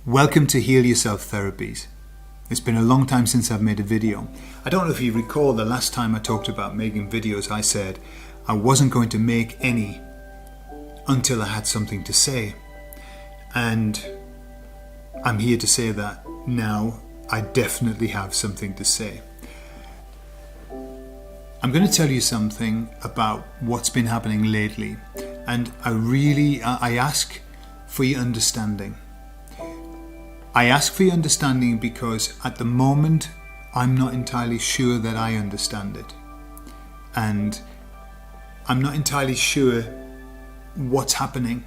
Welcome to Heal Yourself Therapies. It's been a long time since I've made a video. I don't know if you recall the last time I talked about making videos, I said I wasn't going to make any until I had something to say. And I'm here to say that now I definitely have something to say. I'm going to tell you something about what's been happening lately, and I ask for your understanding. I ask for your understanding because at the moment I'm not entirely sure that I understand it, and I'm not entirely sure what's happening,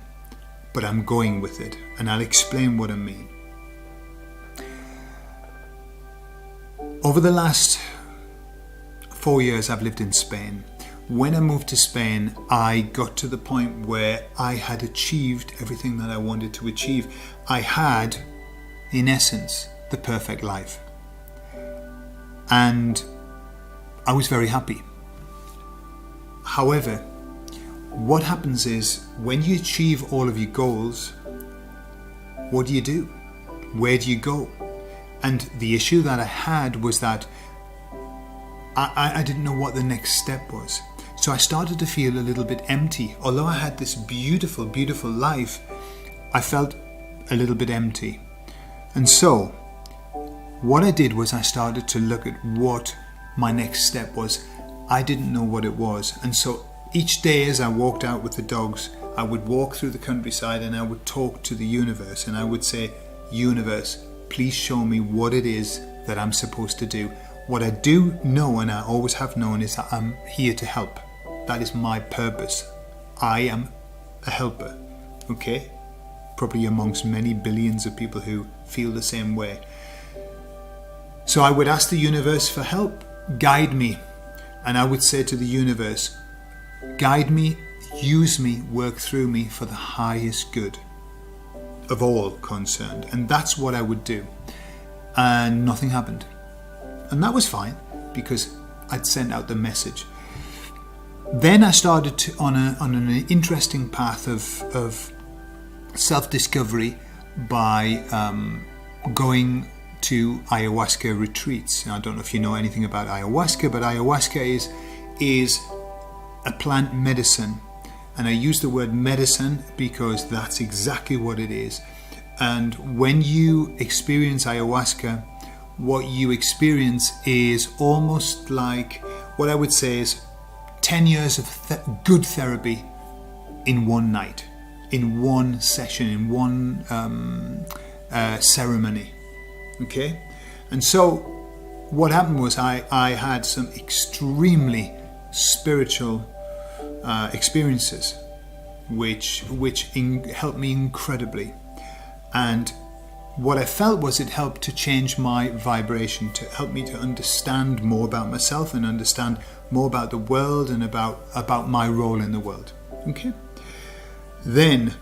but I'm going with it, and I'll explain what I mean. Over the last 4 years I've lived in Spain. When I moved to Spain, I got to the point where I had achieved everything that I wanted to achieve. I had, in essence, the perfect life. And I was very happy. However, what happens is when you achieve all of your goals, what do? Where do you go? And the issue that I had was that I didn't know what the next step was. So I started to feel a little bit empty. Although I had this beautiful, beautiful life, I felt a little bit empty. And so what I did was I started to look at what my next step was. I didn't know what it was. And so each day as I walked out with the dogs, I would walk through the countryside and I would talk to the universe, and I would say, "Universe, please show me what it is that I'm supposed to do." What I do know, and I always have known, is that I'm here to help. That is my purpose. I am a helper, okay? Probably amongst many billions of people who feel the same way. So I would ask the universe for help, guide me. And I would say to the universe, guide me, use me, work through me for the highest good of all concerned. And that's what I would do. And nothing happened. And that was fine, because I'd sent out the message. Then I started on an interesting path of self-discovery by going to ayahuasca retreats. Now, I don't know if you know anything about ayahuasca, but ayahuasca is a plant medicine. And I use the word medicine because that's exactly what it is. And when you experience ayahuasca, what you experience is almost like, what I would say is 10 years of good therapy in one night, in one session, in one ceremony. Okay? And so what happened was I had some extremely spiritual experiences which helped me incredibly. And what I felt was it helped to change my vibration, to help me to understand more about myself and understand more about the world and about my role in the world. Okay? Then,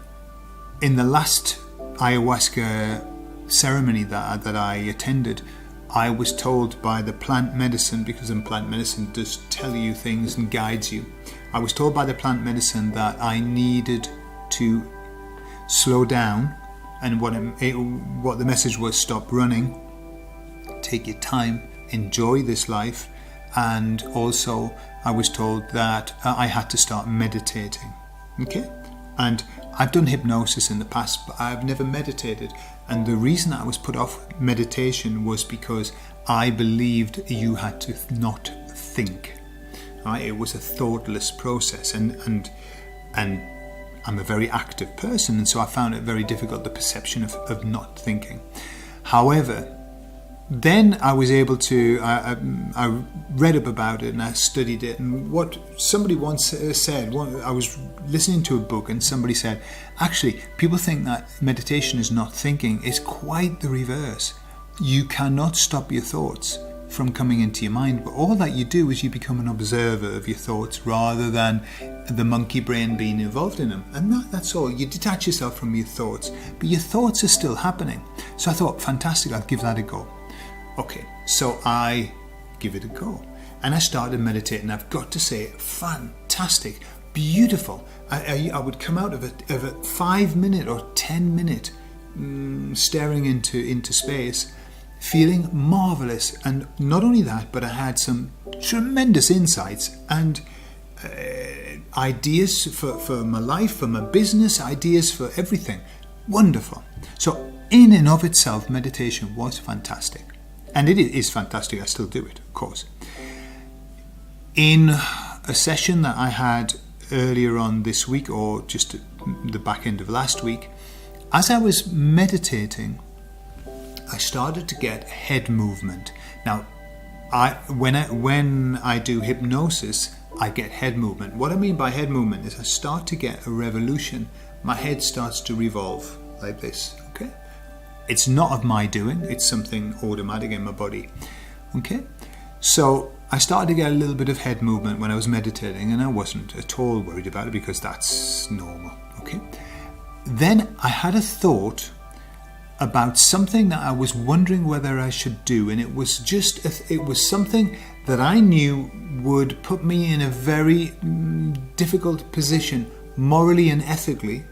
in the last ayahuasca ceremony that I attended, I was told by the plant medicine, because in plant medicine does tell you things and guides you. I was told by the plant medicine that I needed to slow down. And what the message was, stop running, take your time, enjoy this life. And also I was told that I had to start meditating. Okay? And I've done hypnosis in the past, but I've never meditated. And the reason I was put off meditation was because I believed you had to not think. Right? It was a thoughtless process, and I'm a very active person, and so I found it very difficult, the perception of not thinking. However, then I was able to, I read up about it and I studied it, and what somebody once said, I was listening to a book and somebody said, actually, people think that meditation is not thinking. It's quite the reverse. You cannot stop your thoughts from coming into your mind, but all that you do is you become an observer of your thoughts rather than the monkey brain being involved in them. And that's all. You detach yourself from your thoughts, but your thoughts are still happening. So I thought, fantastic, I'll give that a go. Okay, so I give it a go, and I started meditating. I've got to say, fantastic, beautiful. I would come out of a 5-minute or 10-minute staring into space, feeling marvelous. And not only that, but I had some tremendous insights and ideas for my life, for my business, ideas for everything. Wonderful. So in and of itself, meditation was fantastic. And it is fantastic. I still do it, of course. In a session that I had earlier on this week, or just the back end of last week, as I was meditating, I started to get head movement. Now, when I do hypnosis, I get head movement. What I mean by head movement is I start to get a revolution. My head starts to revolve like this, okay? It's not of my doing, it's something automatic in my body, okay? So I started to get a little bit of head movement when I was meditating, and I wasn't at all worried about it because that's normal, okay? Then I had a thought about something that I was wondering whether I should do, and it was something that I knew would put me in a very difficult position morally and ethically,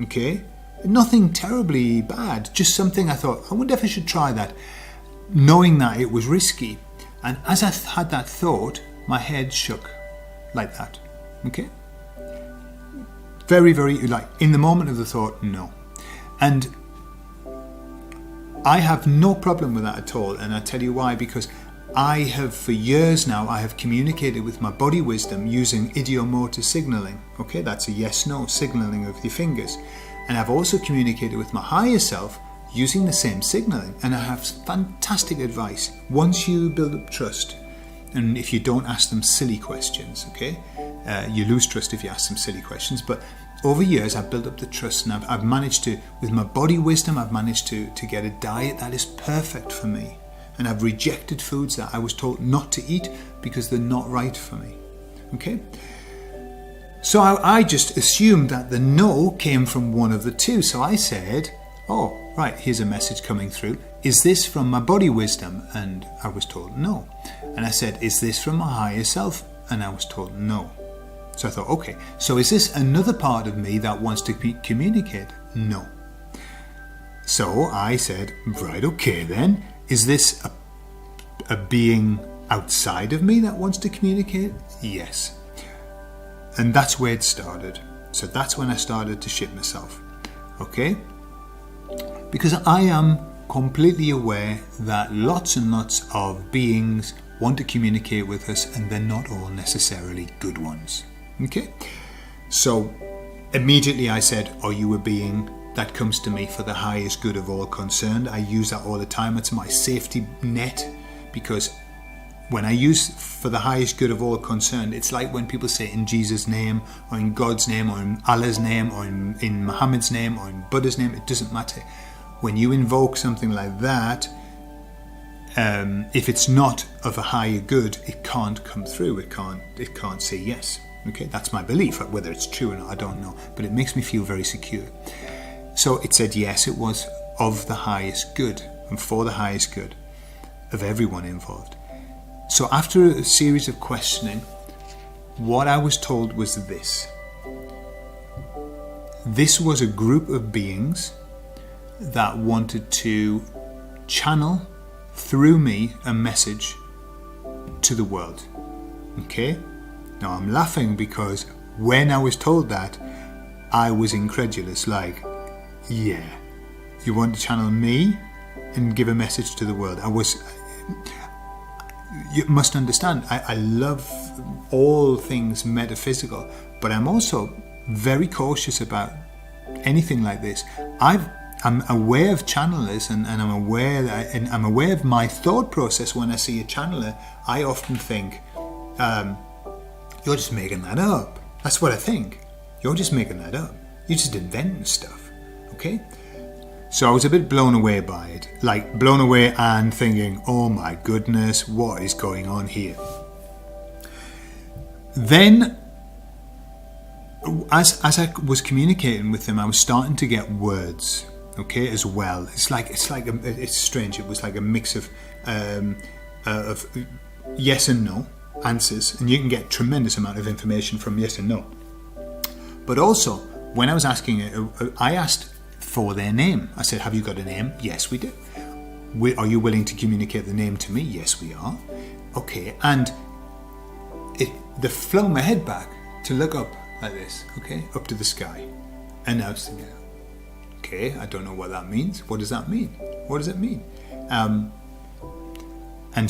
okay? Nothing terribly bad, just something I thought, I wonder if I should try that, knowing that it was risky. And as I had that thought, my head shook like that, okay? Very, very, like in the moment of the thought, no. And I have no problem with that at all, and I tell you why, because I have, for years now, I have communicated with my body wisdom using ideomotor signaling, okay? That's a yes-no signaling of your fingers. And I've also communicated with my higher self using the same signaling, and I have fantastic advice. Once you build up trust, and if you don't ask them silly questions, okay? You lose trust if you ask them silly questions, but over years I've built up the trust, and I've managed to, with my body wisdom, I've managed to get a diet that is perfect for me. And I've rejected foods that I was told not to eat because they're not right for me, okay? So I just assumed that the no came from one of the two. So I said, oh, right, here's a message coming through. Is this from my body wisdom? And I was told no. And I said, is this from my higher self? And I was told no. So I thought, okay, so is this another part of me that wants to communicate? No. So I said, right, okay then. Is this a being outside of me that wants to communicate? Yes. And that's where it started. So that's when I started to shit myself. Okay? Because I am completely aware that lots and lots of beings want to communicate with us, and they're not all necessarily good ones. Okay? So immediately I said, are you a being that comes to me for the highest good of all concerned? I use that all the time. It's my safety net, because when I use for the highest good of all concerned, it's like when people say in Jesus' name, or in God's name, or in Allah's name, or in Muhammad's name, or in Buddha's name, it doesn't matter. When you invoke something like that, if it's not of a higher good, it can't come through. It can't say yes. Okay, that's my belief. Whether it's true or not, I don't know, but it makes me feel very secure. So it said yes, it was of the highest good and for the highest good of everyone involved. So after a series of questioning, what I was told was this. This was a group of beings that wanted to channel through me a message to the world. Okay? Now I'm laughing because when I was told that, I was incredulous, like, yeah, you want to channel me and give a message to the world? You must understand, I love all things metaphysical, but I'm also very cautious about anything like this. I'm aware of channelers, and I'm aware of my thought process when I see a channeler. I often think, you're just making that up. That's what I think. You're just making that up. You're just inventing stuff. Okay? So I was a bit blown away by it. Like, blown away and thinking, oh my goodness, what is going on here? Then, as I was communicating with them, I was starting to get words, okay, as well. It's strange. It was like a mix of yes and no answers, and you can get tremendous amount of information from yes and no. But also, when I was asking it, I asked for their name. I said, have you got a name? Yes, we do. Are you willing to communicate the name to me? Yes, we are. Okay, and they flung my head back to look up like this, okay, up to the sky. And I was thinking, okay, I don't know what that means. What does that mean? What does it mean? And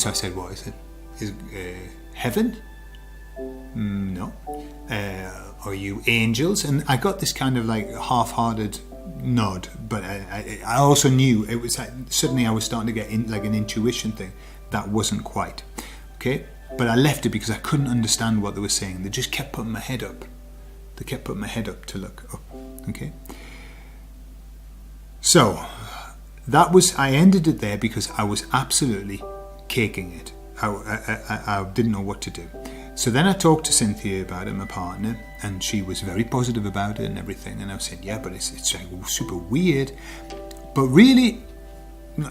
so I said, what is it? Is heaven? No. Are you angels? And I got this kind of like half-hearted nod, but I also knew it was like, suddenly I was starting to get in like an intuition thing that wasn't quite okay. But I left it because I couldn't understand what they were saying. They just kept putting my head up. They kept putting my head up to look up. Okay. So I ended it there because I was absolutely caking it. I didn't know what to do. So then I talked to Cynthia about it, my partner, and she was very positive about it and everything. And I said, yeah, but it's like super weird. But really,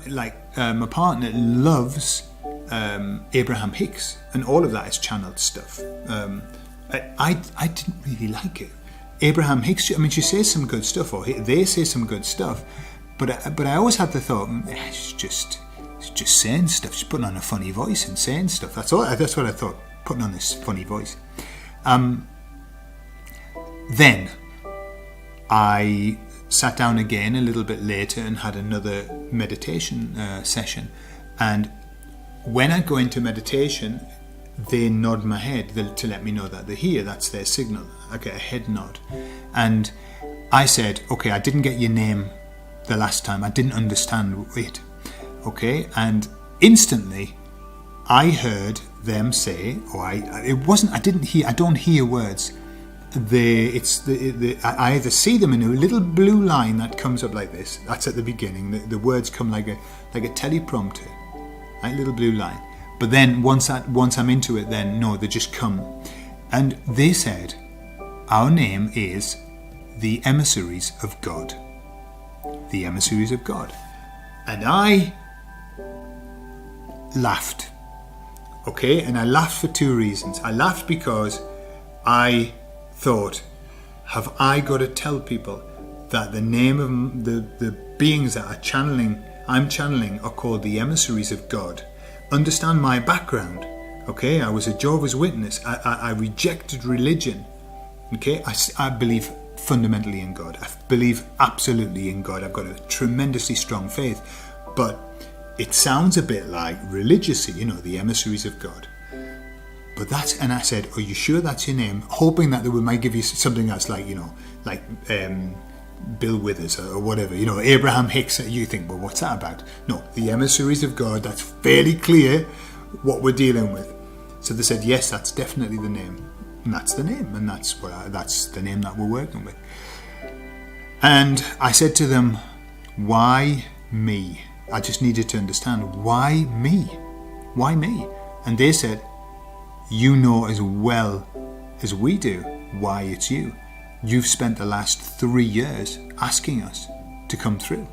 like my partner loves Abraham Hicks, and all of that is channeled stuff. I didn't really like it. Abraham Hicks, I mean, she says some good stuff, or they say some good stuff, but I always had the thought, it's just saying stuff. She's putting on a funny voice and saying stuff. That's what I thought. Putting on this funny voice. Then I sat down again a little bit later and had another meditation session. And when I go into meditation, they nod my head to let me know that they're here. That's their signal. I get a head nod. And I said, okay, I didn't get your name the last time. I didn't understand it. Okay, and instantly I heard them say, I don't hear words. I either see them in a little blue line that comes up like this. That's at the beginning. The words come like a teleprompter, like a little blue line. But then once I'm into it, then no, they just come. And they said, our name is the Emissaries of God. The Emissaries of God. And I laughed. Okay, and I laughed for two reasons. I laughed because I thought, have I got to tell people that the name of the beings that I'm channeling are called the Emissaries of God? Understand my background. Okay, I was a Jehovah's Witness. I rejected religion. Okay, I believe fundamentally in God. I believe absolutely in God. I've got a tremendously strong faith, but it sounds a bit like religious-y, the Emissaries of God. But and I said, are you sure that's your name? Hoping that they might give you something that's like, Bill Withers or whatever, Abraham Hicks. You think, well, what's that about? No, the Emissaries of God, that's fairly clear what we're dealing with. So they said, yes, that's definitely the name. And that's the name, and that's the name that we're working with. And I said to them, why me? I just needed to understand, why me? Why me? And they said, you know as well as we do why it's you. You've spent the last 3 years asking us to come through.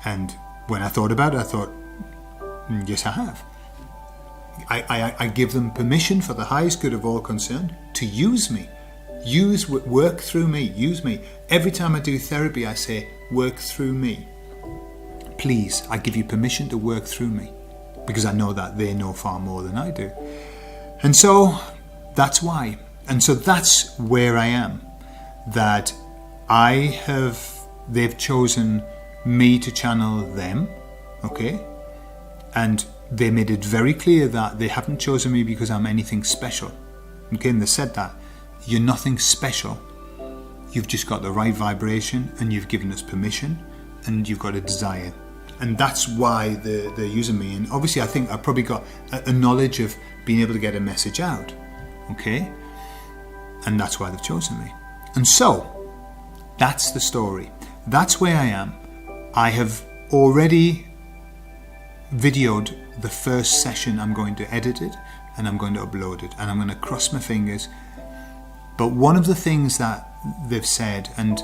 And when I thought about it, I thought, yes, I have. I give them permission for the highest good of all concerned to use me. Work through me. Use me. Every time I do therapy, I say, work through me. Please, I give you permission to work through me, because I know that they know far more than I do. And so that's why. And so that's where I am. That they've chosen me to channel them, okay? And they made it very clear that they haven't chosen me because I'm anything special. Okay, and they said that. You're nothing special. You've just got the right vibration, and you've given us permission, and you've got a desire. And that's why they're using me. And obviously I think I've probably got a knowledge of being able to get a message out. Okay? And that's why they've chosen me. And so, that's the story. That's where I am. I have already videoed the first session. I'm going to edit it and I'm going to upload it. And I'm going to cross my fingers. But one of the things that they've said, and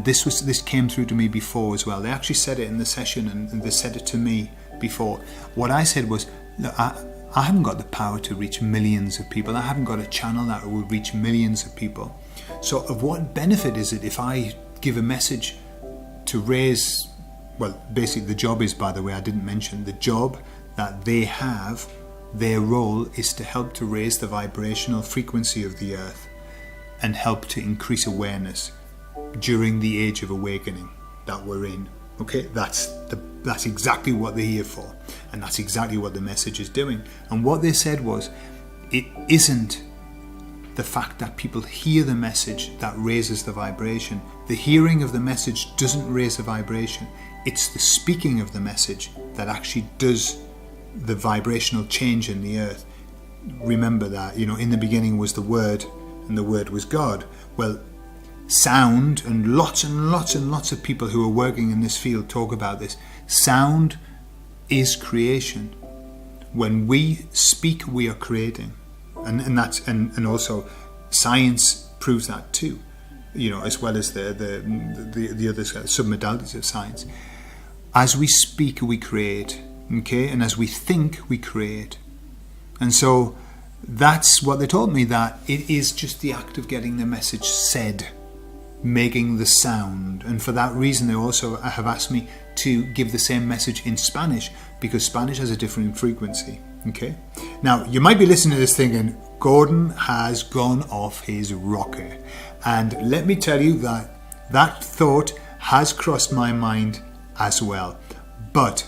this came through to me before as well. They actually said it in the session, and they said it to me before. What I said was, look, I haven't got the power to reach millions of people. I haven't got a channel that will reach millions of people. So of what benefit is it if I give a message to raise, well, basically the job is, by the way, I didn't mention, the job that they have, their role is to help to raise the vibrational frequency of the earth and help to increase awareness during the age of awakening that we're in. Okay, that's exactly what they're here for, and that's exactly what the message is doing. And what they said was, it isn't the fact that people hear the message that raises the vibration. The hearing of the message doesn't raise the vibration. It's the speaking of the message that actually does the vibrational change in the earth. Remember that, in the beginning was the Word, and the Word was God. Well, sound, and lots of people who are working in this field talk about this. Sound is creation. When we speak, we are creating, and also science proves that too. As well as the other submodalities of science. As we speak, we create. Okay, and as we think, we create. And so that's what they told me, that it is just the act of getting the message said, making the sound. And for that reason, they also have asked me to give the same message in Spanish, because Spanish has a different frequency. Okay, now you might be listening to this thinking, Gordon has gone off his rocker. And let me tell you that thought has crossed my mind as well. But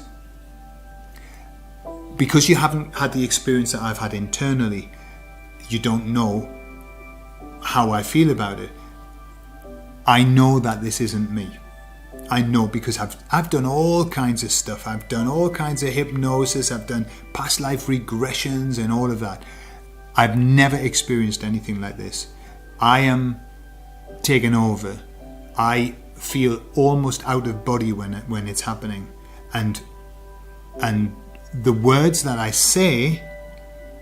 because you haven't had the experience that I've had internally, you don't know how I feel about it. I know that this isn't me. I know, because I've done all kinds of stuff. I've done all kinds of hypnosis. I've done past life regressions and all of that. I've never experienced anything like this. I am taken over. I feel almost out of body when it's happening, and the words that I say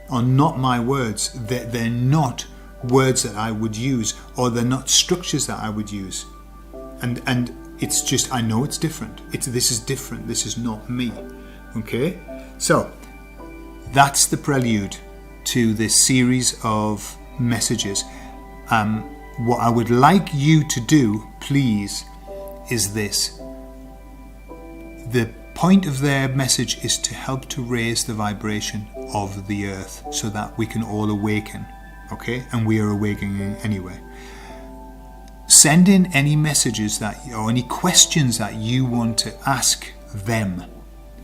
are not my words. They're not words that I would use, or they're not structures that I would use. And it's just, I know it's different. This is different. This is not me. Okay? So, that's the prelude to this series of messages. What I would like you to do, please, is this. The point of their message is to help to raise the vibration of the earth so that we can all awaken, okay? And we are awakening anyway. Send in any messages or any questions that you want to ask them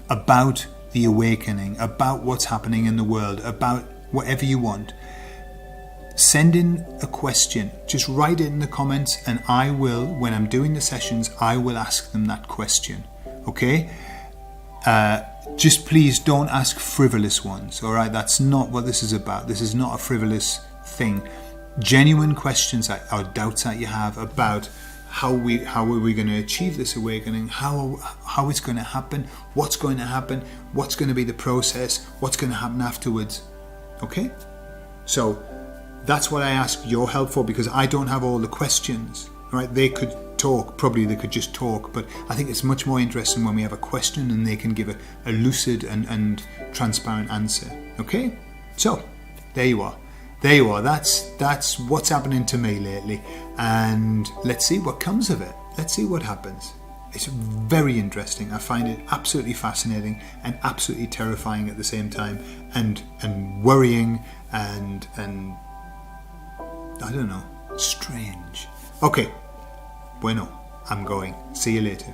about the awakening, about what's happening in the world, about whatever you want. Send in a question. Just write it in the comments, and I will, when I'm doing the sessions, I will ask them that question, okay? Just please don't ask frivolous ones, all right? That's not what this is about. This is not a frivolous thing. Genuine questions or doubts that you have about how are we going to achieve this awakening, how it's going to happen, what's going to be the process, what's going to happen afterwards, okay? So that's what I ask your help for, because I don't have all the questions, right? They could talk, probably they could just talk, but I think it's much more interesting when we have a question and they can give a lucid and transparent answer. Okay, so there you are. That's what's happening to me lately, and let's see what comes of it. Let's see what happens. It's very interesting. I find it absolutely fascinating and absolutely terrifying at the same time, and worrying and I don't know, strange. Okay, bueno, I'm going. See you later.